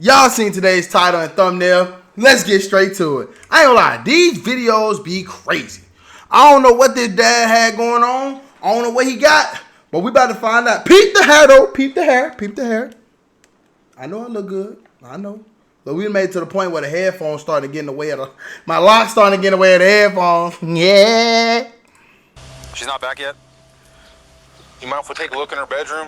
Y'all seen today's title and thumbnail. Let's get straight to it. I ain't gonna lie, these videos be crazy. I don't know what this dad had going on. I don't know what he got, but we about to find out. Peep the hair though. Peep the hair. Peep the hair. I know I look good. I know. But we made it to the point where the headphones started getting in the way of my lock started getting in the way of the headphones. Yeah. She's not back yet? You mind if we take a look in her bedroom?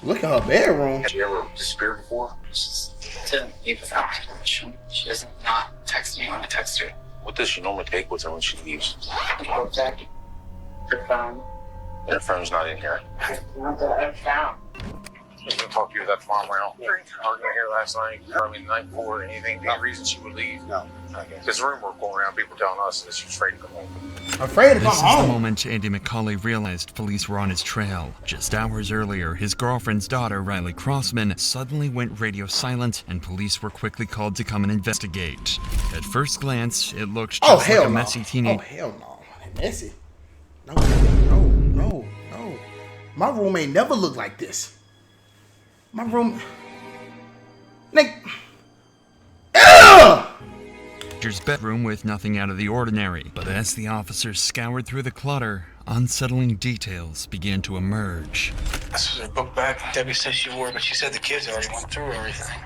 Look at her bedroom. Has she ever disappeared before? She didn't leave without my permission. She doesn't not text me when I text her. What does she normally take with her when she leaves? Her back, her phone. Her phone's not in here. Not that I've found. I was going to talk to you that farm around. Arguing here last night. I mean, the night before, anything. Any reason she would leave? No. Okay. There's a rumor going around, people telling us that she was afraid to come home. Afraid to come This is the home? moment Andy McCauley realized police were on his trail. Just hours earlier, his girlfriend's daughter, Riley Crossman, suddenly went radio silent, and police were quickly called to come and investigate. At first glance, it looked just like a messy teenage... Oh, hell no. Messy? No. My room ain't never looked like this. My room... Nick... bedroom with nothing out of the ordinary. But as the officers scoured through the clutter, unsettling details began to emerge. This was her book bag. Debbie said she wore it, but she said the kids already went through everything.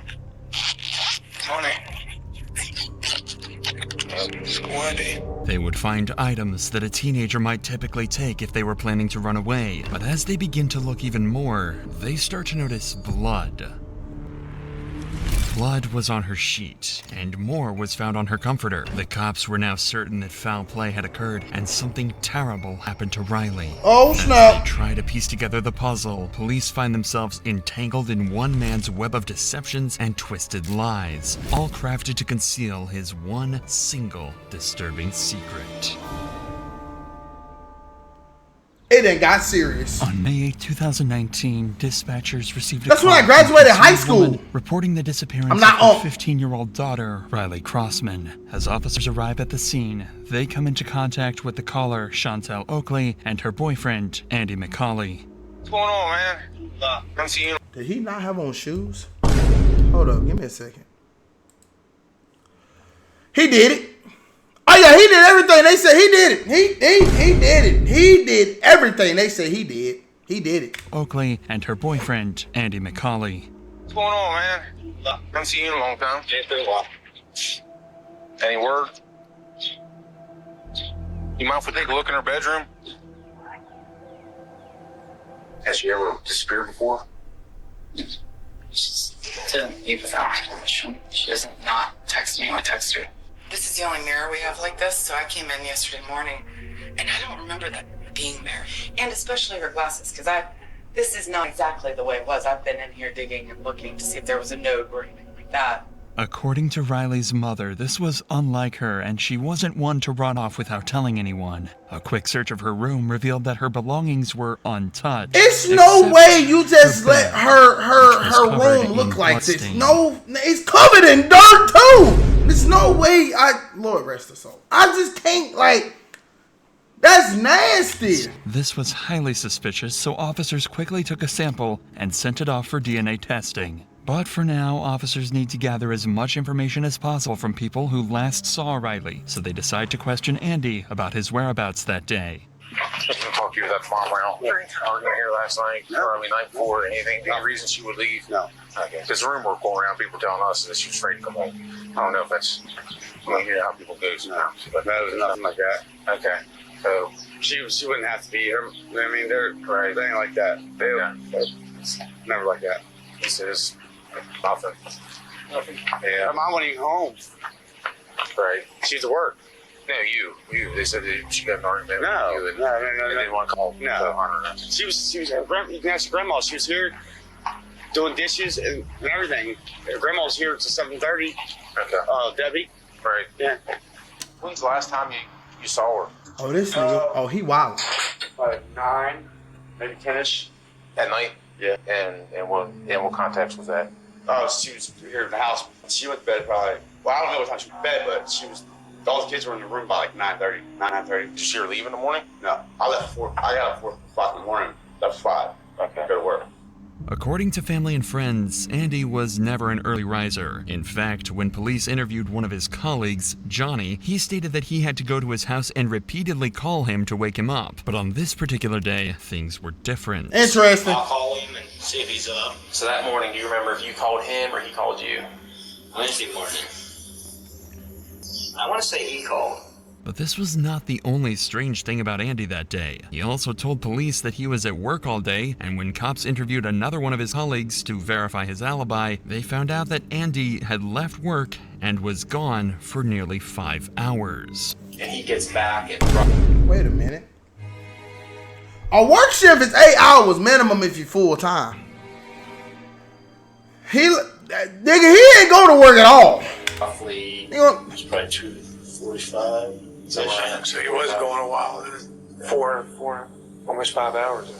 Tony. Squatty. They would find items that a teenager might typically take if they were planning to run away. But as they begin to look even more, they start to notice blood. Blood was on her sheet, and more was found on her comforter. The cops were now certain that foul play had occurred, and something terrible happened to Riley. Oh, snap. As they try to piece together the puzzle, police find themselves entangled in one man's web of deceptions and twisted lies, all crafted to conceal his one single disturbing secret. It done got serious. On May 8, 2019, dispatchers received a That's when call I graduated from a high school. woman reporting the disappearance I'm not of on. her 15-year-old daughter, Riley Crossman. As officers arrive at the scene, they come into contact with the caller, Chantel Oakley, and her boyfriend, Andy McCauley. What's going on, man? I'm seeing you. Did he not have on shoes? Hold up, give me a second. He did it. Oh yeah, he did everything they said he did it. He did it. He did everything they said he did. He did it. Oakley and her boyfriend, Andy McCauley. What's going on, man? I haven't seen you in a long time. It's been a while. Any word? You mind if we take a look in her bedroom? Has she ever disappeared before? She didn't leave without my permission. She doesn't not text me when I text her. This is the only mirror we have like this, so I came in yesterday morning, and I don't remember that being there. And especially her glasses, because this is not exactly the way it was. I've been in here digging and looking to see if there was a note or anything like that. According to Riley's mother, this was unlike her, and she wasn't one to run off without telling anyone. A quick search of her room revealed that her belongings were untouched. It's no way you just let her room look like this. No, it's covered in dirt too. There's no way. Lord rest her soul. I just can't, that's nasty. This was highly suspicious, so officers quickly took a sample and sent it off for DNA testing. But for now, officers need to gather as much information as possible from people who last saw Riley, so they decide to question Andy about his whereabouts that day. Just to talk to you that farm around. Arguing here last night, night before, anything. Any reason she would leave? No. Okay. There's a rumor going around, people telling us that she was afraid to come home. I don't know if that's, you know how people go now. But no, there's nothing like that. Okay. So she wouldn't have to be here. I mean, they're right. They ain't like that. It's never like that. This is nothing. Yeah. Her mom went even home. Right. She's at work. No, you. They said that she got an argument with you, and no. They didn't want to call no. her. She was. You can ask your grandma. She was here doing dishes and everything. Her grandma was here till 7:30. Okay. Debbie. Right. Yeah. When's the last time you saw her? Oh, this nigga. He wild. 9, maybe 10ish. At night? Yeah. And what context was that? Oh, she was here in the house. She went to bed probably. Well, I don't know what time she went to bed, but she was. All the kids were in the room by 9:30. 9:30. Did she leave in the morning? No, I left at 4. I got up at 4 o'clock in the morning. Left at 5. Okay. Go to work. According to family and friends, Andy was never an early riser. In fact, when police interviewed one of his colleagues, Johnny, he stated that he had to go to his house and repeatedly call him to wake him up. But on this particular day, things were different. Interesting. I'll call him and see if he's up. So that morning, do you remember if you called him or he called you? Wednesday morning. I want to say he called. But this was not the only strange thing about Andy that day. He also told police that he was at work all day, and when cops interviewed another one of his colleagues to verify his alibi, they found out that Andy had left work and was gone for nearly 5 hours. And he gets back and... Wait a minute. A work shift is 8 hours minimum if you're full time. Nigga, he ain't go to work at all. Roughly, He it's probably 2:45. So he was going a while. Four, almost 5 hours.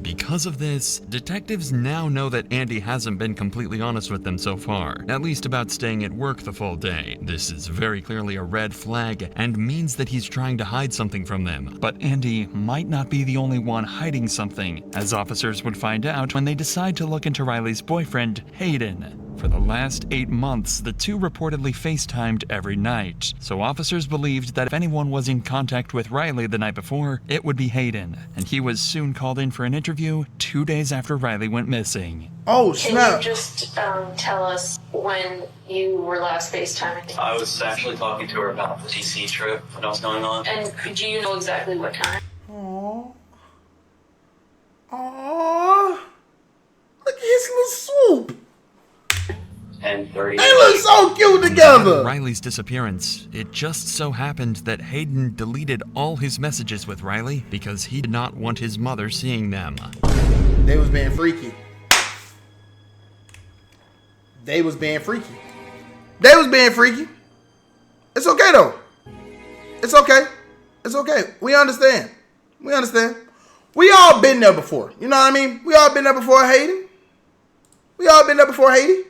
Because of this, detectives now know that Andy hasn't been completely honest with them so far, at least about staying at work the full day. This is very clearly a red flag and means that he's trying to hide something from them. But Andy might not be the only one hiding something, as officers would find out when they decide to look into Riley's boyfriend, Hayden. For the last 8 months, the two reportedly FaceTimed every night, so officers believed that if anyone was in contact with Riley the night before, it would be Hayden, and he was soon called in for an interview 2 days after Riley went missing. Oh, Can snap. you just tell us when you were last FaceTiming? I was actually talking to her about the DC trip, what was going on. And do you know exactly what time? Aww. Aww. Look at his little swoop. 10:30. They look so cute together. Riley's disappearance, it just so happened that Hayden deleted all his messages with Riley because he did not want his mother seeing them. They was being freaky. They was being freaky. They was being freaky. It's okay though. It's okay. It's okay. We understand. We understand. We all been there before. You know what I mean? We all been there before, Hayden. We all been there before, Hayden.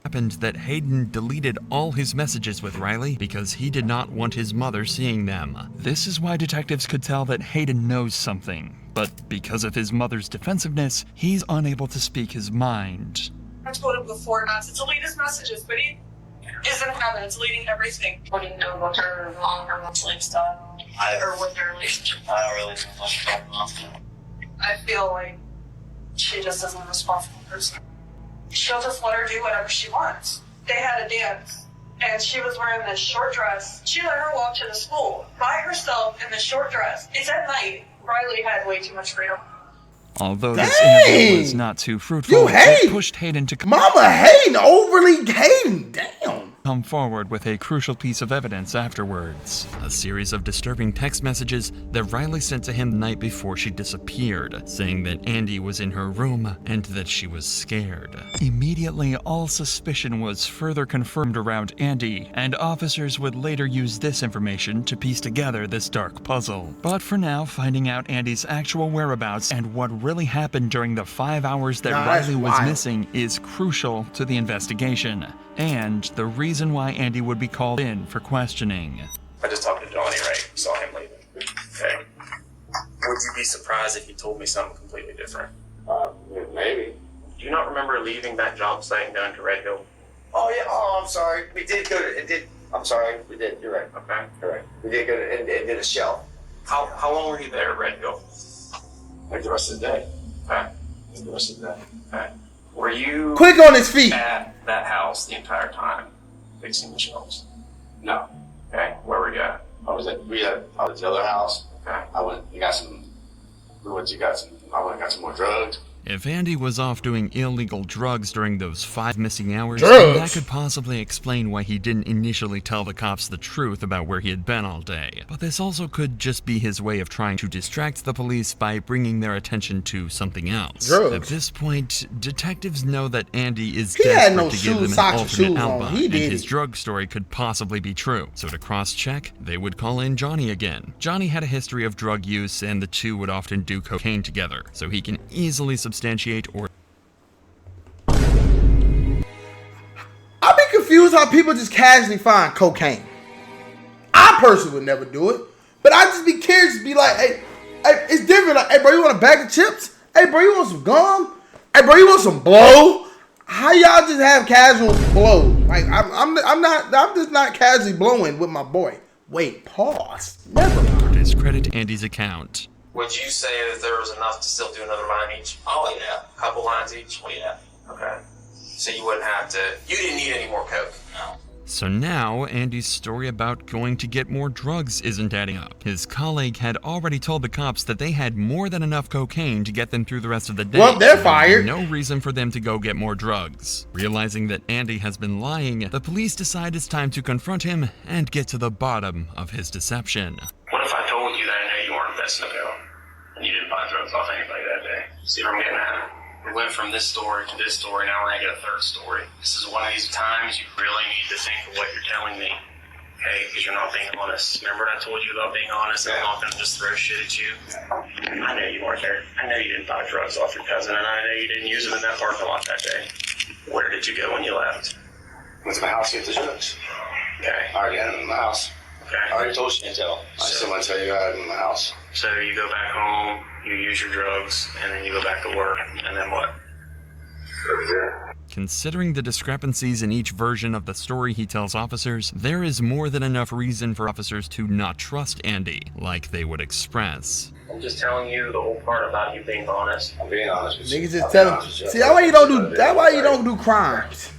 Happened that Hayden deleted all his messages with Riley because he did not want his mother seeing them. This is why detectives could tell that Hayden knows something, but because of his mother's defensiveness, he's unable to speak his mind. I told him before not to delete his messages, but he isn't having it, deleting everything. What do you know about her long or months lifestyle? Or what their relationship? I don't really know much about them. I feel like she just isn't a responsible person. She'll just let her do whatever she wants. They had a dance, and she was wearing this short dress. She let her walk to the school by herself in this short dress. It's at night. Riley had way too much freedom. Although this interview was not too fruitful, it pushed Hayden to Mama Hayden, overly Hayden, damn. come forward with a crucial piece of evidence afterwards. A series of disturbing text messages that Riley sent to him the night before she disappeared, saying that Andy was in her room and that she was scared. Immediately, all suspicion was further confirmed around Andy, and officers would later use this information to piece together this dark puzzle. But for now, finding out Andy's actual whereabouts and what really happened during the 5 hours that Riley was missing is crucial to the investigation, and the reason why Andy would be called in for questioning. I just talked to Johnny, right? Saw him leaving. Okay. Would you be surprised if he told me something completely different? Maybe. Do you not remember leaving that job site going to Red Hill? Oh yeah. Oh, I'm sorry. We did go to. It did. I'm sorry. We did. You're right. Okay. You're right. We did go to and did a shell. How long were you there at Red Hill? Like the rest of the day. Okay. Like the rest of the day. Okay. Were you Quick on his feet. at that house the entire time, fixing the shelves? No. Okay. Where were you at? I was at the other house. Okay. I went and got some. I went and got some more drugs. If Andy was off doing illegal drugs during those 5 missing hours, Drugs? that could possibly explain why he didn't initially tell the cops the truth about where he had been all day. But this also could just be his way of trying to distract the police by bringing their attention to something else. Drugs? At this point, detectives know that Andy is He had desperate no to give shoes, them socks, an or alternate shoes on. alibi, He and did his it. drug story could possibly be true. So to cross-check, they would call in Johnny again. Johnny had a history of drug use, and the two would often do cocaine together, so he can easily substantiate or I be confused how people just casually find cocaine. I personally would never do it, but I just be curious to be like, hey, it's different. Like, hey, bro, you want a bag of chips? Hey, bro, you want some gum? Hey, bro, you want some blow? How y'all just have casual blow? Like I'm just not casually blowing with my boy. Wait, pause. Never mind. Discredit Andy's account. Would you say that there was enough to still do another line each? Oh yeah, a couple lines each. Oh yeah. Okay. So you wouldn't have to. You didn't need any more coke. No. So now, Andy's story about going to get more drugs isn't adding up. His colleague had already told the cops that they had more than enough cocaine to get them through the rest of the day. Well, they're fired. No reason for them to go get more drugs. Realizing that Andy has been lying, the police decide it's time to confront him and get to the bottom of his deception. What if I told you that I know you weren't investing in coke and you didn't buy drugs off anybody that day? See what I'm getting at? We went from this story to this story, now we're gonna get a third story. This is one of these times you really need to think of what you're telling me, okay? Because you're not being honest. Remember what I told you about being honest and I'm not gonna just throw shit at you? I know you weren't there. I know you didn't buy drugs off your cousin, and I know you didn't use them in that parking lot that day. Where did you go when you left? Went to my house to get the drugs. Okay. I already had them in my house. Okay. I already told you to tell. I still want to tell you I had them in my house. So you go back home, you use your drugs, and then you go back to work, and then what? Considering the discrepancies in each version of the story he tells officers, there is more than enough reason for officers to not trust Andy, like they would express. I'm just telling you the whole part about you being honest. I'm being honest with you. Niggas just tell him. See, that's why you don't do. That's why you don't do crimes.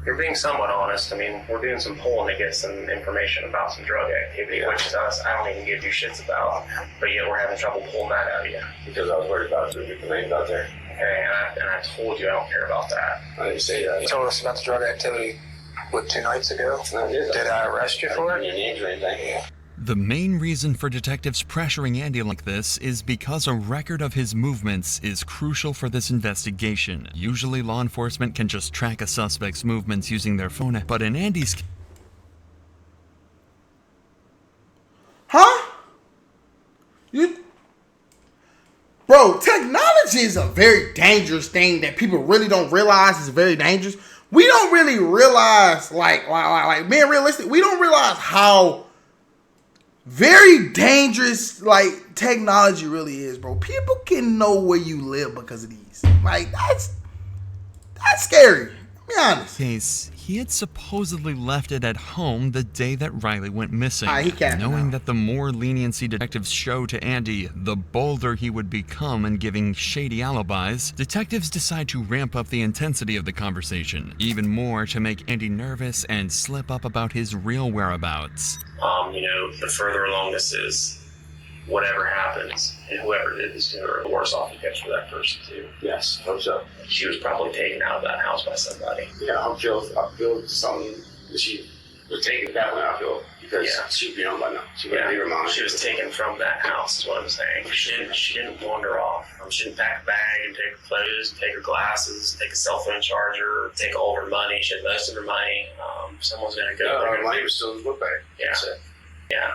You're being somewhat honest. I mean, we're doing some polling to get some information about some drug activity, which is us. I don't even give you shits about. But yet we're having trouble pulling that out of you. Because I was worried about the names out there. Okay, and I told you I don't care about that. I didn't say that. You told us about the drug activity, 2 nights ago? I did. Did I arrest you for it? Your names or anything? The main reason for detectives pressuring Andy like this is because a record of his movements is crucial for this investigation. Usually law enforcement can just track a suspect's movements using their phone, but in Andy's case... Huh? Bro, technology is a very dangerous thing that people really don't realize is very dangerous. We don't really realize, like being realistic, we don't realize how very dangerous, like, technology really is, bro. People can know where you live because of these. Like, that's scary. Be honest. Case, he had supposedly left it at home the day that Riley went missing. He can't Knowing now. that the more leniency detectives show to Andy, the bolder he would become in giving shady alibis, detectives decide to ramp up the intensity of the conversation, even more to make Andy nervous and slip up about his real whereabouts. The further along this is, whatever happens, and whoever did this to her, the worse off it gets for that person too. Yes, I hope so. She was probably taken out of that house by somebody. Yeah, I feel something that she was taken that way, I feel. Because she'd be on by now. She wouldn't leave her mom. She was taken from that house, is what I'm saying. She didn't wander off. She didn't pack a bag and take her clothes, take her glasses, take a cell phone charger, take all of her money. She had most of her money. Someone's going to go. No, her money was still in the book bag. Yeah. Yeah.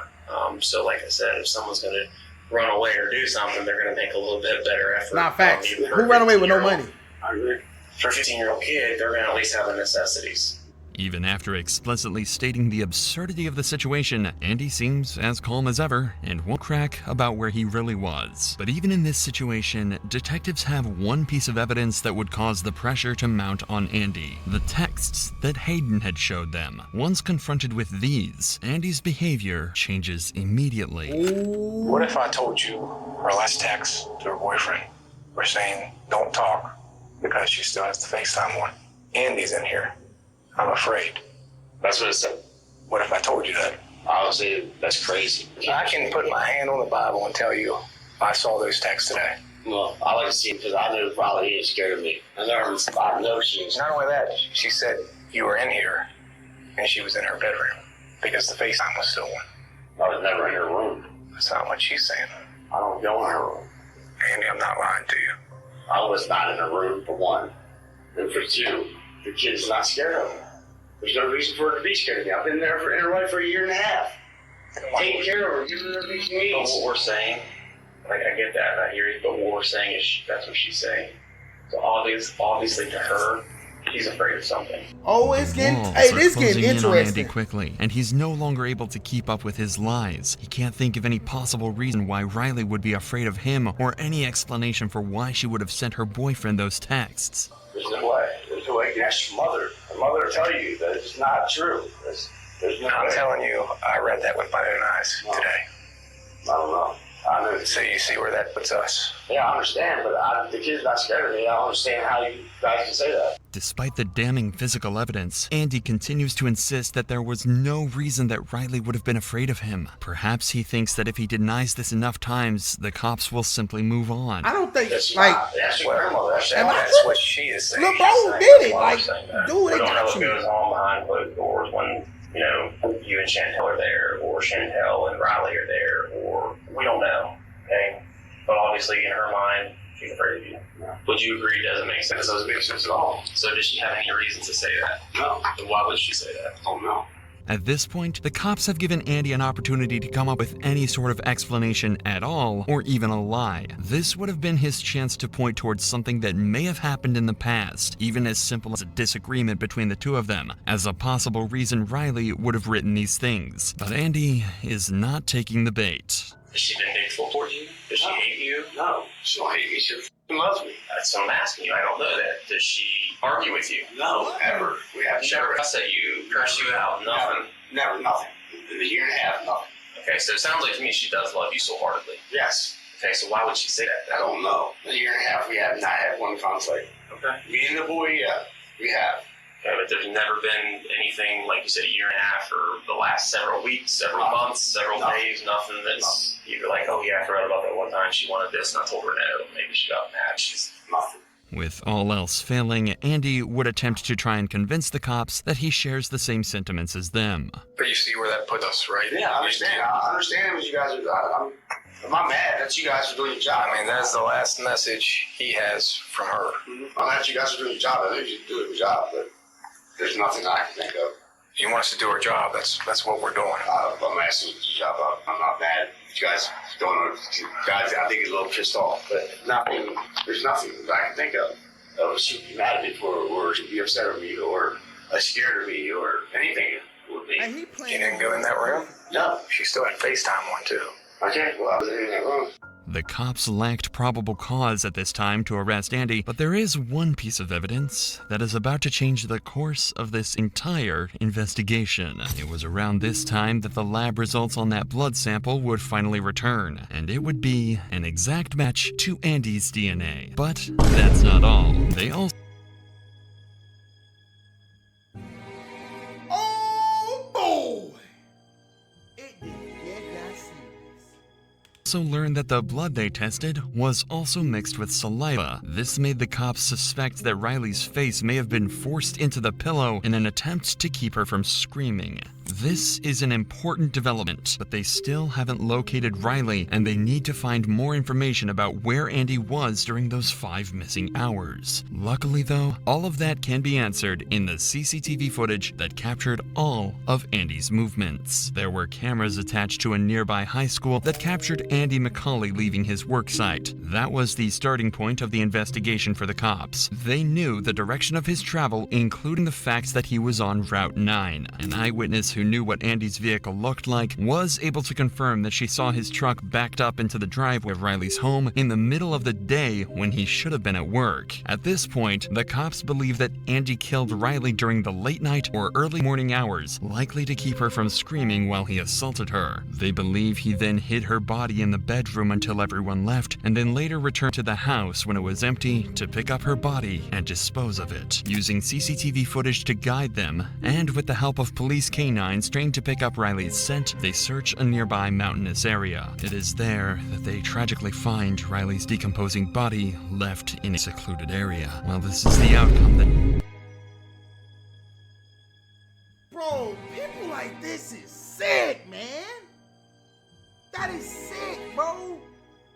So like I said, if someone's going to run away or do something, they're going to make a little bit better effort. Not facts. Who ran away with no money? I agree. For a 15-year-old kid, they're going to at least have the necessities. Even after explicitly stating the absurdity of the situation, Andy seems as calm as ever and won't crack about where he really was. But even in this situation, detectives have one piece of evidence that would cause the pressure to mount on Andy: the texts that Hayden had showed them. Once confronted with these, Andy's behavior changes immediately. What if I told you her last text to her boyfriend were saying, don't talk, because she still has the FaceTime one? Andy's in here. I'm afraid. That's what it said. What if I told you that? I would say that's crazy. I can put my hand on the Bible and tell you I saw those texts today. Well, I like to see it because I know probably is scared of me. I know she's. Not only that, she said you were in here and she was in her bedroom because the FaceTime was still on. I was never in her room. That's not what she's saying. I don't go in her room. Andy, I'm not lying to you. I was not in her room, for one. And for two, the kid's not scared of her. There's no reason for her to be scared of me. I've been there in her life for 1.5 years. Taking care of her, giving her everything she needs. But what we're saying, like, I get that, and I hear you, but what we're saying is that's what she's saying. So obviously to her, He's afraid of something. Oh, it's getting, Walls hey, are this getting closing in on Andy interesting. quickly, and he's no longer able to keep up with his lies. He can't think of any possible reason why Riley would be afraid of him or any explanation for why she would have sent her boyfriend those texts. There's no way. There's no way you can ask your mother. Your mother will tell you that it's not true. There's no I'm way. telling you, I read that with my own eyes today. I don't know. I know. So you see where that puts us. Yeah, I understand, but the kid's not scared of me. I don't understand how you guys can say that. Despite the damning physical evidence, Andy continues to insist that there was no reason that Riley would have been afraid of him. Perhaps he thinks that if he denies this enough times, the cops will simply move on. I don't think, That's like, that's your grandmother. That's what she is saying. LeBron did it. Like, dude, We they don't know got what you. goes on behind closed doors when, you know, you and Chantel are there, or Chantel and Riley are there, or we don't know. Okay? But obviously, in her mind, she's afraid of you. Would you agree it doesn't make sense? It doesn't make sense at all. So does she have any reason to say that? No. Then why would she say that? Oh, no. At this point, the cops have given Andy an opportunity to come up with any sort of explanation at all, or even a lie. This would have been his chance to point towards something that may have happened in the past, even as simple as a disagreement between the two of them, as a possible reason Riley would have written these things. But Andy is not taking the bait. Has she been hateful toward you? Does she hate you? No. She don't hate me. She loves me. That's what I'm asking you. I don't know that. Does she argue with you? No, ever. We have She ever cuss at you, curse you out? Nothing. Never, nothing. In a year and a half, nothing. Okay, so it sounds like to me she does love you so heartedly. Yes. Okay, so why would she say that? I don't know. In a year and a half, we have not had one conflict. Okay. Me and the boy, yeah, we have. Okay, but there's never been anything, like you said, a year and a half or the last several weeks, several months, several days, nothing that's you're like, oh yeah, I forgot about that one time she wanted this and I told her no. Maybe she got mad. She's nothing. With all else failing, Andy would attempt to try and convince the cops that he shares the same sentiments as them. But you see where that puts us, right? Yeah, I understand. I understand what you guys are. I'm not mad that you guys are doing your job. I mean, that's the last message he has from her. I'm glad you guys are doing your job. I know you're doing your job, but there's nothing I can think of. You want us to do our job. That's what we're doing. I'm asking you to do your job. I'm not mad. You guys don't. Guys, I think he's a little pissed off, but nothing. There's nothing that I can think of. She'd be mad at me for, or she'd be upset with me, or scared of me, or anything with me. And he You playing. didn't go in that room? No. She still had FaceTime one too. Okay, well, I was in that room. The cops lacked probable cause at this time to arrest Andy, but there is one piece of evidence that is about to change the course of this entire investigation. It was around this time that the lab results on that blood sample would finally return, and it would be an exact match to Andy's DNA. But that's not all. They also Oh boy! It did get that serious. learned that the blood they tested was also mixed with saliva. This made the cops suspect that Riley's face may have been forced into the pillow in an attempt to keep her from screaming. This is an important development, but they still haven't located Riley, and they need to find more information about where Andy was during those 5 missing hours. Luckily though, all of that can be answered in the CCTV footage that captured all of Andy's movements. There were cameras attached to a nearby high school that captured Andy McCauley leaving his work site. That was the starting point of the investigation for the cops. They knew the direction of his travel, including the fact that he was on Route 9. An eyewitness who knew what Andy's vehicle looked like was able to confirm that she saw his truck backed up into the driveway of Riley's home in the middle of the day when he should have been at work. At this point, the cops believe that Andy killed Riley during the late night or early morning hours, likely to keep her from screaming while he assaulted her. They believe he then hid her body in the bedroom until everyone left, and then later returned to the house when it was empty to pick up her body and dispose of it. Using CCTV footage to guide them, and with the help of police canines trained to pick up Riley's scent, they search a nearby mountainous area. It is there that they tragically find Riley's decomposing body left in a secluded area. Well, this is the outcome that... Bro, people like this is sick, man. That is sick, bro.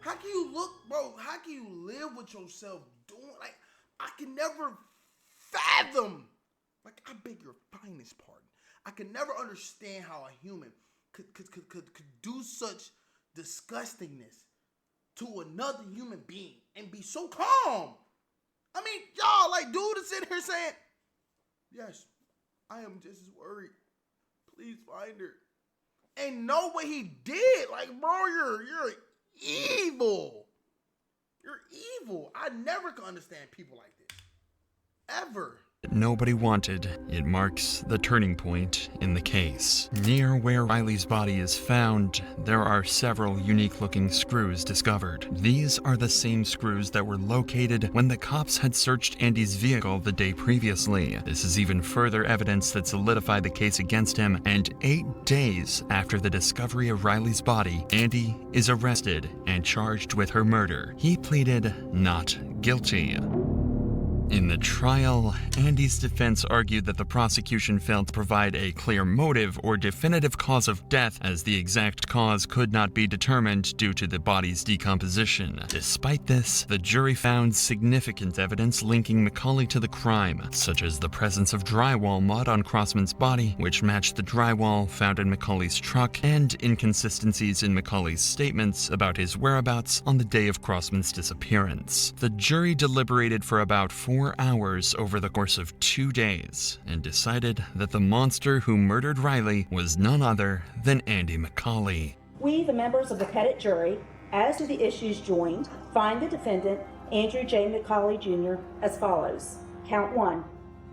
How can you look, bro? How can you live with yourself doing, like, I can never fathom, like, I beg your finest pardon. I can never understand how a human could do such disgustingness to another human being and be so calm. I mean, y'all, like, dude is sitting here saying, Yes, I am just as worried. Please find her. And know what he did. Like, bro, you're evil. You're evil. I never could understand people like this. Ever. Nobody wanted, it marks the turning point in the case. Near where Riley's body is found, there are several unique-looking screws discovered. These are the same screws that were located when the cops had searched Andy's vehicle the day previously. This is even further evidence that solidified the case against him, and 8 days after the discovery of Riley's body, Andy is arrested and charged with her murder. He pleaded not guilty. In the trial, Andy's defense argued that the prosecution failed to provide a clear motive or definitive cause of death, as the exact cause could not be determined due to the body's decomposition. Despite this, the jury found significant evidence linking McCauley to the crime, such as the presence of drywall mud on Crossman's body, which matched the drywall found in McCauley's truck, and inconsistencies in McCauley's statements about his whereabouts on the day of Crossman's disappearance. The jury deliberated for about 4 hours over the course of 2 days and decided that the monster who murdered Riley was none other than Andy McCauley. We, the members of the petit jury, as to the issues joined, find the defendant, Andrew J. McCauley Jr., as follows. Count 1,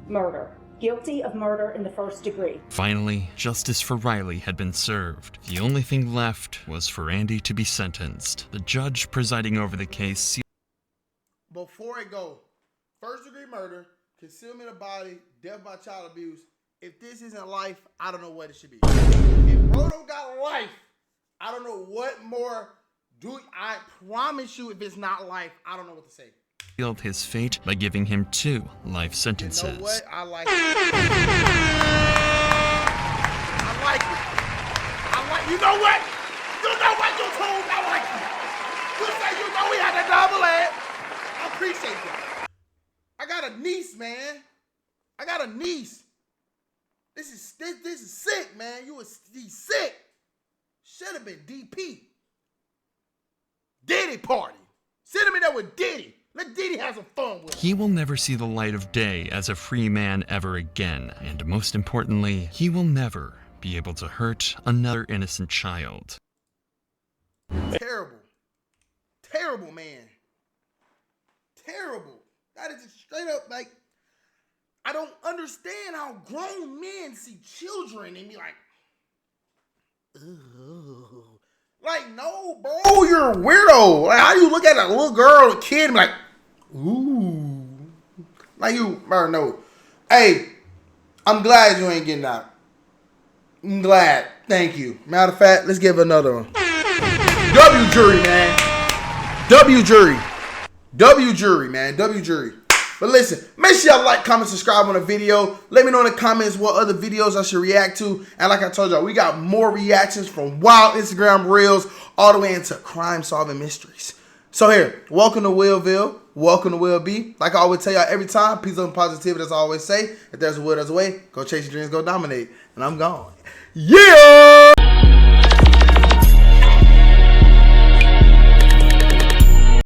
murder. Guilty of murder in the first degree. Finally, justice for Riley had been served. The only thing left was for Andy to be sentenced. The judge presiding over the case. Before it go, first degree murder, concealment of body, death by child abuse. If this isn't life, I don't know what it should be. If bro don't got life, I don't know what more do. I promise you, if it's not life, I don't know what to say. Sealed his fate by giving him 2 life sentences. You know what? I like it. I like it. You know what? You know what, YouTube? I like it. You say you know we had to double it. I appreciate that. I got a niece, man. I got a niece. This is sick, man. He's sick. Should have been DP. Diddy party. Send him in there with Diddy. Let Diddy have some fun with him. He will never see the light of day as a free man ever again. And most importantly, he will never be able to hurt another innocent child. Terrible. Terrible, man. Terrible. That is just straight up, like, I don't understand how grown men see children and be like, ugh. Like, no, bro, you're a weirdo. Like, how do you look at a little girl, a kid, and be like, ooh. Like, you, bro, no. Hey, I'm glad you ain't getting out. I'm glad. Thank you. Matter of fact, let's give another one. W jury, man. W jury. W jury, man. W jury. But listen, make sure y'all like, comment, subscribe on the video. Let me know in the comments what other videos I should react to. And like I told y'all, we got more reactions from wild Instagram reels all the way into crime-solving mysteries. So here, welcome to Willville. Welcome to Will B. Like I always tell y'all every time, peace, love, and positivity, as I always say. If there's a will, there's a way. Go chase your dreams, go dominate. And I'm gone. Yeah!